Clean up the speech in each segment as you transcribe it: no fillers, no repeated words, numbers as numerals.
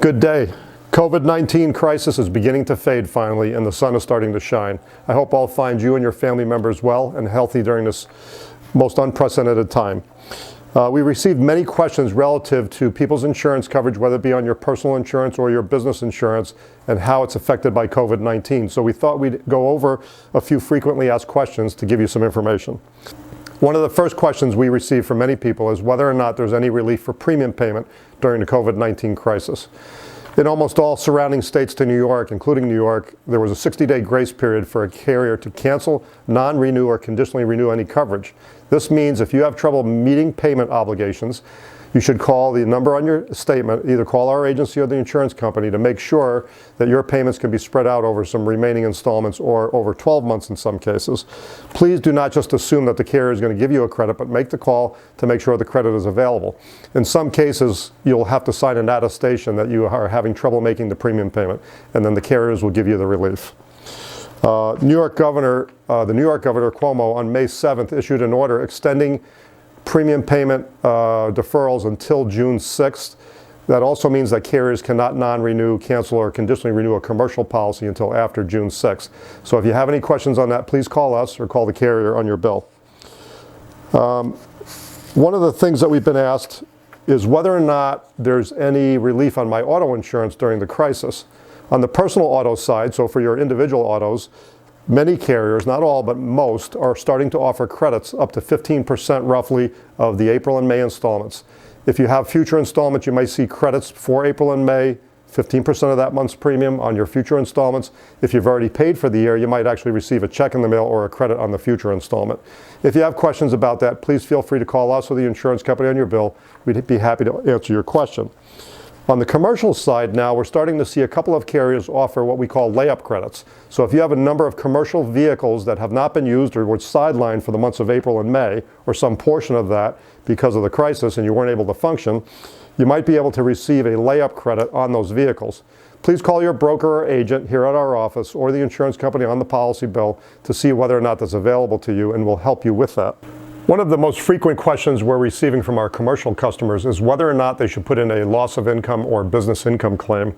Good day. COVID-19 crisis is beginning to fade finally, and the sun is starting to shine. I hope all find you and your family members well and healthy during this most unprecedented time. We received many questions relative to people's insurance coverage, whether it be on your personal insurance or your business insurance, and how it's affected by COVID-19. So we thought we'd go over a few frequently asked questions to give you some information. One of the first questions we received from many people is whether or not there's any relief for premium payment during the COVID-19 crisis. In almost all surrounding states to New York, including New York, there was a 60-day grace period for a carrier to cancel, non-renew, or conditionally renew any coverage. This means if you have trouble meeting payment obligations, you should call the number on your statement, either call our agency or the insurance company to make sure that your payments can be spread out over some remaining installments or over 12 months in some cases. Please do not just assume that the carrier is going to give you a credit, but make the call to make sure the credit is available. In some cases, you'll have to sign an attestation that you are having trouble making the premium payment, and then the carriers will give you the relief. The New York Governor Cuomo on May 7th issued an order extending premium payment deferrals until June 6th. That also means that carriers cannot non-renew, cancel, or conditionally renew a commercial policy until after June 6th. So if you have any questions on that, please call us or call the carrier on your bill. One of the things that we've been asked is whether or not there's any relief on my auto insurance during the crisis. On the personal auto side, so for your individual autos, many carriers, not all, but most, are starting to offer credits up to 15% roughly of the April and May installments. If you have future installments, you might see credits for April and May, 15% of that month's premium on your future installments. If you've already paid for the year, you might actually receive a check in the mail or a credit on the future installment. If you have questions about that, please feel free to call us or the insurance company on your bill. We'd be happy to answer your question. On the commercial side now, we're starting to see a couple of carriers offer what we call layup credits. So if you have a number of commercial vehicles that have not been used or were sidelined for the months of April and May, or some portion of that because of the crisis and you weren't able to function, you might be able to receive a layup credit on those vehicles. Please call your broker or agent here at our office or the insurance company on the policy bill to see whether or not that's available to you, and we'll help you with that. One of the most frequent questions we're receiving from our commercial customers is whether or not they should put in a loss of income or business income claim.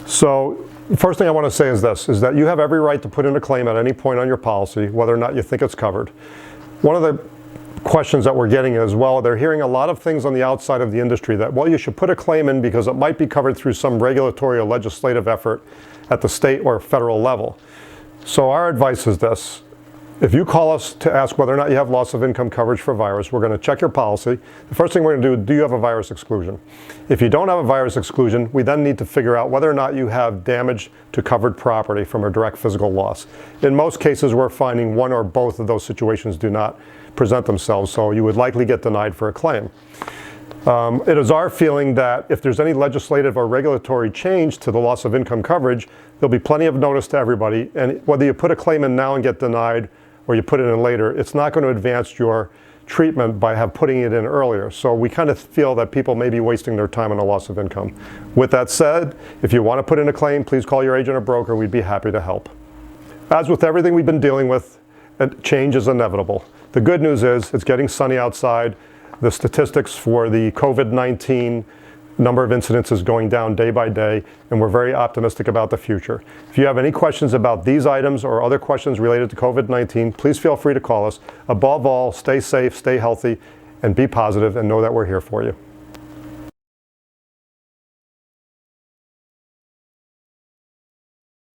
So the first thing I want to say is this, is that you have every right to put in a claim at any point on your policy, whether or not you think it's covered. One of the questions that we're getting is, well, they're hearing a lot of things on the outside of the industry that, well, you should put a claim in because it might be covered through some regulatory or legislative effort at the state or federal level. So our advice is this. If you call us to ask whether or not you have loss of income coverage for virus, we're going to check your policy. The first thing we're going to do you have a virus exclusion? If you don't have a virus exclusion, we then need to figure out whether or not you have damage to covered property from a direct physical loss. In most cases, we're finding one or both of those situations do not present themselves, so you would likely get denied for a claim. It is our feeling that if there's any legislative or regulatory change to the loss of income coverage, there'll be plenty of notice to everybody, and whether you put a claim in now and get denied or you put it in later, it's not going to advance your treatment by putting it in earlier. So we kind of feel that people may be wasting their time on a loss of income. With that said, if you want to put in a claim, please call your agent or broker. We'd be happy to help. As with everything we've been dealing with, change is inevitable. The good news is it's getting sunny outside. The statistics for the COVID-19 number of incidents is going down day by day, and we're very optimistic about the future. If you have any questions about these items or other questions related to COVID-19, please feel free to call us. Above all, stay safe, stay healthy, and be positive, and know that we're here for you.